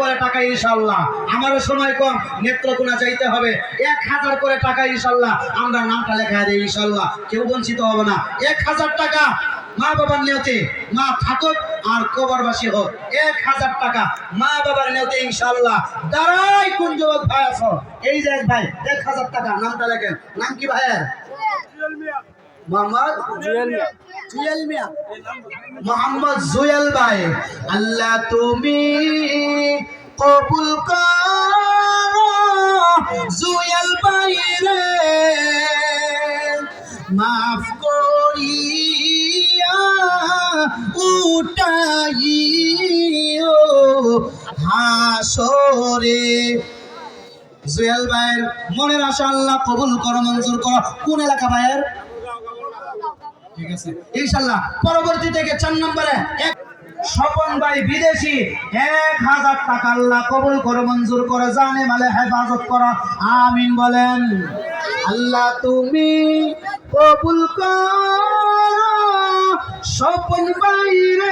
করে টাকা ইনশাআল্লাহ। আমারও সময় কম, নেত্রকোনা যাইতে হবে। 1000 করে টাকা ইনশাআল্লাহ আমরা নামটা লেখা দেই ইনশাআল্লাহ, কেউ বঞ্চিত হবে না। 1000 টাকা মা বাবার নিয়তে, মা থাকুক আর কবরবাসী হোক। 1000 টাকা মা বাবার নিয়তে ইনশাআল্লাহ। দাঁড়াই কোন যুবক ভাই আছো, এই যে এক ভাই 1000 টাকা নামটা লেখেন। নাম কি ভাইয়ের? মোহাম্মদ জুয়েল মিয়া। মোহাম্মদ জুয়েল ভাই, আল্লাহ তুমি কবুল করো জুয়েল ভাই রে, মাফ করিয়া উঠাইও হাসরে। জুয়েল ভাইয়ের মনের আশা আল্লাহ কবুল করো, মঞ্জুর করো। কোন এলাকা ভাইয়ের? ঠিক আছে ইনশাআল্লাহ। পরবর্তী থেকে 4 নম্বরে স্বপন ভাই বিদেশি, 1000 টাকা আল্লাহ কবুল করো, মঞ্জুর করো, জানে মালে হেফাজত করো, আমিন বলেন। আল্লাহ তুমি কবুল করো স্বপন ভাই রে,